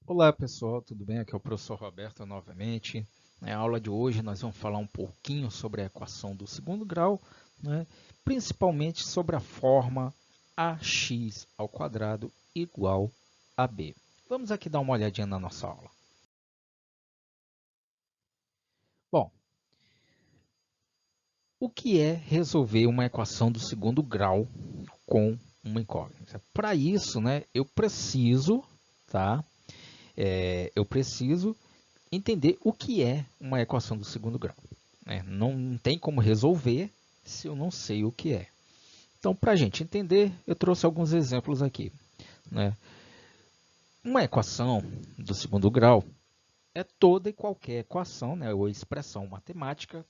Olá pessoal, tudo bem? Aqui é o professor Roberto novamente. Na aula de hoje nós vamos falar um pouquinho sobre a equação do segundo grau, né? Principalmente sobre a forma ax ao quadrado igual a b. Vamos aqui dar uma olhadinha na nossa aula. Bom, o que é resolver uma equação do segundo grau com uma incógnita? Para isso, né, eu preciso, tá? Eu preciso entender o que é uma equação do segundo grau, né? Não tem como resolver se eu não sei o que é. Então, para a gente entender, eu trouxe alguns exemplos aqui, né? Uma equação do segundo grau é toda e qualquer equação, né, ou expressão matemática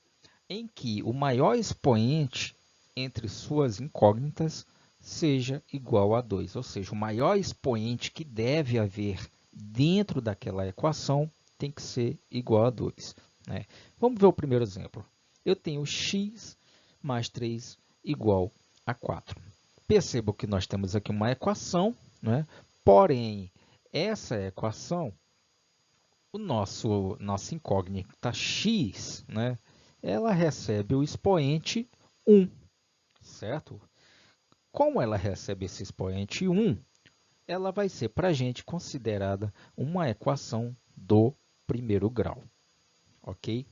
em que o maior expoente entre suas incógnitas seja igual a 2, ou seja, o maior expoente que deve haver dentro daquela equação tem que ser igual a 2, né? Vamos ver o primeiro exemplo. Eu tenho x mais 3 igual a 4. Percebo que nós temos aqui uma equação, né? Porém, essa equação, nossa incógnita x, né? Ela recebe o expoente 1, certo? Como ela recebe esse expoente 1, ela vai ser para a gente considerada uma equação do primeiro grau, ok?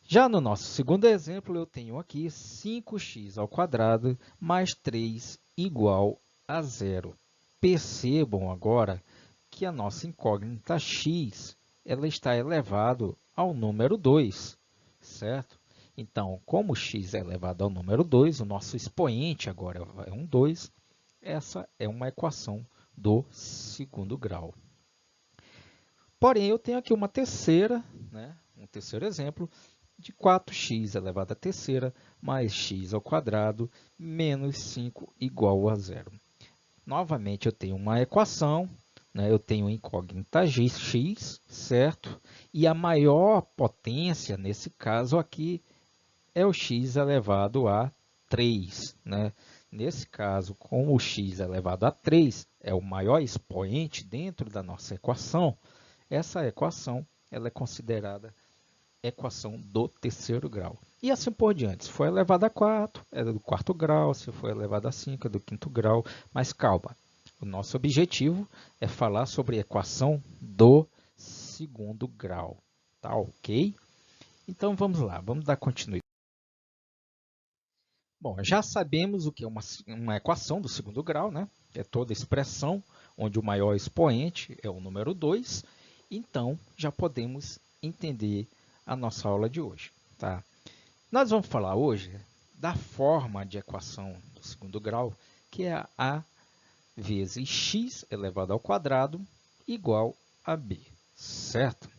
Já no nosso segundo exemplo, eu tenho aqui 5x ao quadrado mais 3 igual a zero. Percebam agora que a nossa incógnita x ela está elevado ao número 2, certo? Então, como x é elevado ao número 2, o nosso expoente agora é um 2, essa é uma equação do segundo grau. Porém, eu tenho aqui uma terceira, né? Um terceiro exemplo, de 4x elevado à terceira mais x ao quadrado menos 5 igual a zero. Novamente, eu tenho uma equação, né? Eu tenho incógnita x, certo? E a maior potência, nesse caso aqui, é o x elevado a 3, né? Nesse caso, como o x elevado a 3 é o maior expoente dentro da nossa equação, essa equação ela é considerada equação do terceiro grau. E assim por diante. Se for elevado a 4, é do quarto grau. Se for elevado a 5, é do quinto grau. Mas calma, o nosso objetivo é falar sobre a equação do segundo grau. Tá ok? Então vamos lá, vamos dar continuidade. Bom, já sabemos o que é uma equação do segundo grau, né? É toda expressão onde o maior expoente é o número 2. Então, já podemos entender a nossa aula de hoje, tá? Nós vamos falar hoje da forma de equação do segundo grau, que é a vezes x elevado ao quadrado igual a b, certo?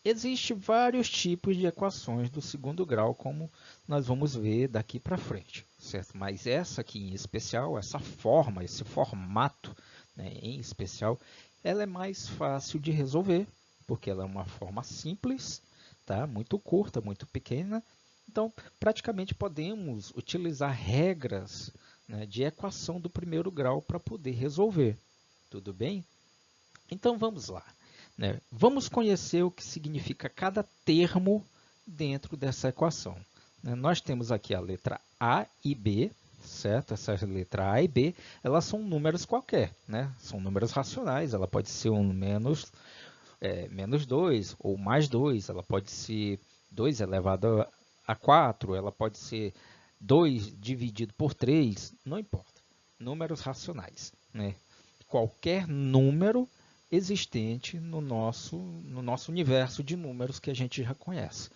Existem vários tipos de equações do segundo grau, como nós vamos ver daqui para frente, certo? Mas essa aqui em especial, essa forma, esse formato, né, em especial, ela é mais fácil de resolver, porque ela é uma forma simples, tá? Muito curta, muito pequena. Então, praticamente podemos utilizar regras, né, de equação do primeiro grau para poder resolver. Tudo bem? Então, vamos lá, né? Vamos conhecer o que significa cada termo dentro dessa equação, né? Nós temos aqui a letra A e B, certo? Essa letra A e B, elas são números qualquer, né? São números racionais, ela pode ser um menos 2 ou mais 2, ela pode ser 2 elevado a 4, ela pode ser 2 dividido por 3, não importa. Números racionais, né? Qualquer número existente no nosso universo de números que a gente já conhece.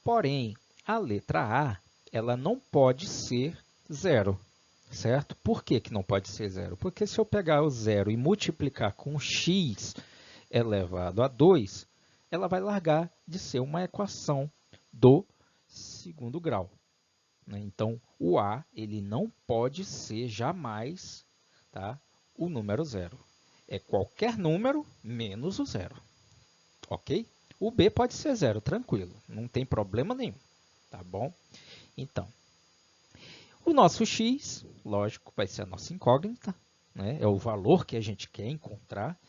Porém, a letra A, ela não pode ser zero, certo? Por que, que não pode ser zero? Porque se eu pegar o zero e multiplicar com x elevado a 2, ela vai largar de ser uma equação do segundo grau, né? Então, o A ele não pode ser jamais, tá, o número zero. É qualquer número menos o zero, ok? O B pode ser zero, tranquilo, não tem problema nenhum, tá bom? Então, o nosso x, lógico, vai ser a nossa incógnita, né? É o valor que a gente quer encontrar.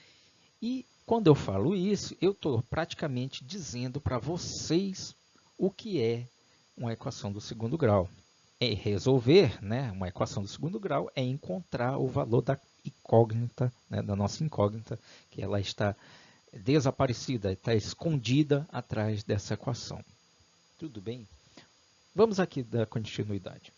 E quando eu falo isso, eu estou praticamente dizendo para vocês o que é uma equação do segundo grau. É resolver, né, uma equação do segundo grau é encontrar o valor da incógnita, né, da nossa incógnita, que ela está desaparecida, está escondida atrás dessa equação. Tudo bem? Vamos aqui dar continuidade.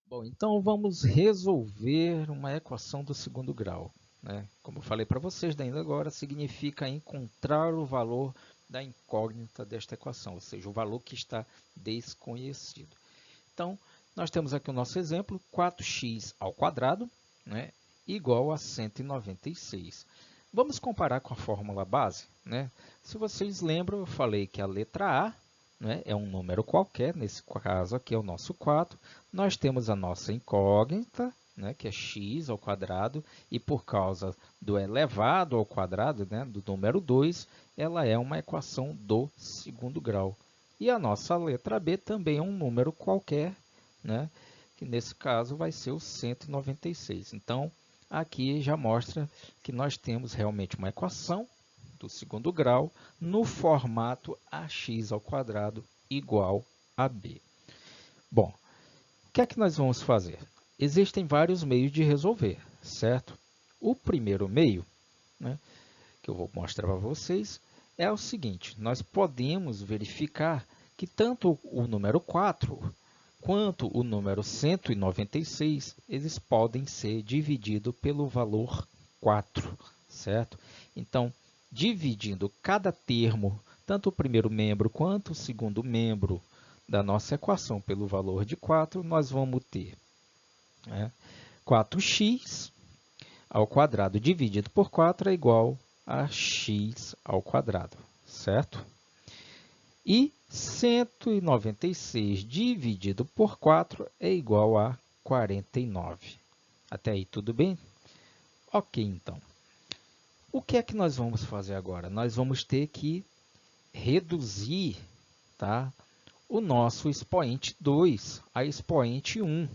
Bom, então vamos resolver uma equação do segundo grau, né? Como eu falei para vocês, ainda agora significa encontrar o valor da incógnita desta equação, ou seja, o valor que está desconhecido. Então, nós temos aqui o nosso exemplo, 4x ao quadrado, né, igual a 196. Vamos comparar com a fórmula base, né? Se vocês lembram, eu falei que a letra A, né, é um número qualquer, nesse caso aqui é o nosso 4. Nós temos a nossa incógnita, né, que é x ao quadrado, e por causa do elevado ao quadrado, né, do número 2, ela é uma equação do segundo grau. E a nossa letra B também é um número qualquer, né, que nesse caso vai ser o 196. Então, aqui já mostra que nós temos realmente uma equação do segundo grau no formato ax ao quadrado igual a b. Bom, o que é que nós vamos fazer? Existem vários meios de resolver, certo? O primeiro meio, né, que eu vou mostrar para vocês, é o seguinte: nós podemos verificar que tanto o número 4 quanto o número 196, eles podem ser divididos pelo valor 4, certo? Então, dividindo cada termo, tanto o primeiro membro quanto o segundo membro da nossa equação pelo valor de 4, nós vamos ter, né, 4x ao quadrado dividido por 4 é igual a x ao quadrado, certo? E 196 dividido por 4 é igual a 49. Até aí tudo bem? Ok, então. O que é que nós vamos fazer agora? Nós vamos ter que reduzir, tá, o nosso expoente 2 a expoente 1.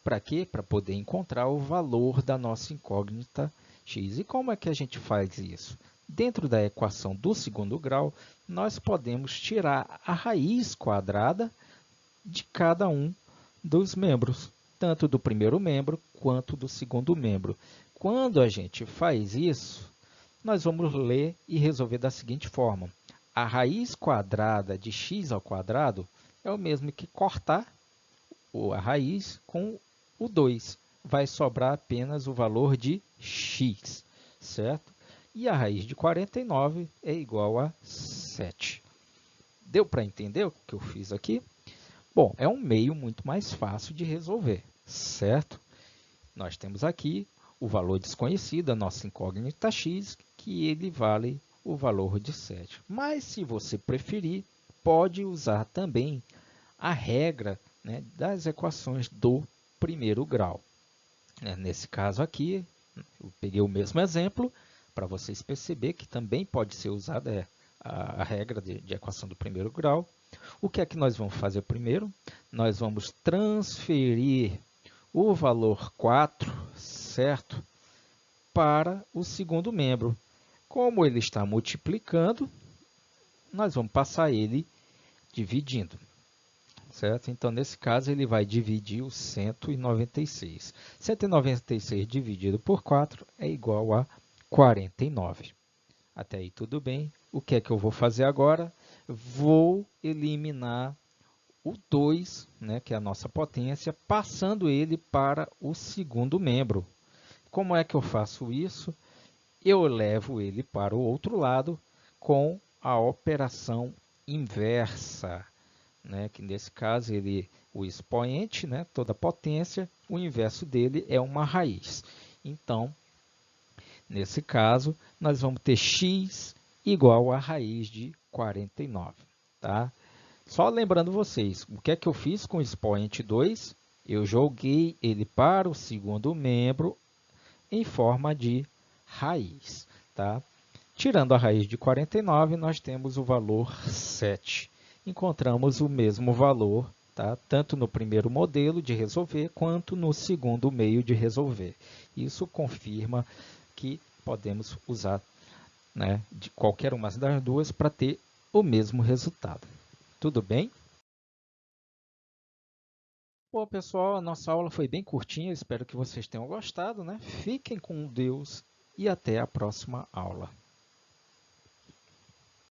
Para quê? Para poder encontrar o valor da nossa incógnita x. E como é que a gente faz isso? Dentro da equação do segundo grau, nós podemos tirar a raiz quadrada de cada um dos membros, tanto do primeiro membro quanto do segundo membro. Quando a gente faz isso, nós vamos ler e resolver da seguinte forma: a raiz quadrada de x ao quadrado é o mesmo que cortar a raiz com o 2. Vai sobrar apenas o valor de x, certo? E a raiz de 49 é igual a 7. Deu para entender o que eu fiz aqui? Bom, é um meio muito mais fácil de resolver, certo? Nós temos aqui o valor desconhecido, a nossa incógnita x, que ele vale o valor de 7. Mas, se você preferir, pode usar também a regra, né, das equações do primeiro grau. Nesse caso aqui, eu peguei o mesmo exemplo para vocês perceberem que também pode ser usada a regra de equação do primeiro grau. O que é que nós vamos fazer primeiro? Nós vamos transferir o valor 4, certo, para o segundo membro. Como ele está multiplicando, nós vamos passar ele dividindo, certo? Então, nesse caso, ele vai dividir o 196. 196 dividido por 4 é igual a 49. Até aí tudo bem. O que é que eu vou fazer agora? Vou eliminar o 2, né, que é a nossa potência, passando ele para o segundo membro. Como é que eu faço isso? Eu levo ele para o outro lado com a operação inversa, né, que nesse caso o expoente, né, toda a potência, o inverso dele é uma raiz. Então, nesse caso, nós vamos ter x igual a raiz de 49. Tá? Só lembrando vocês, o que é que eu fiz com o expoente 2? Eu joguei ele para o segundo membro em forma de raiz. Tá? Tirando a raiz de 49, nós temos o valor 7. Encontramos o mesmo valor, tá? Tanto no primeiro modelo de resolver, quanto no segundo meio de resolver. Isso confirma que podemos usar, né, de qualquer uma das duas para ter o mesmo resultado. Tudo bem? Bom, pessoal, a nossa aula foi bem curtinha, espero que vocês tenham gostado, né? Fiquem com Deus e até a próxima aula.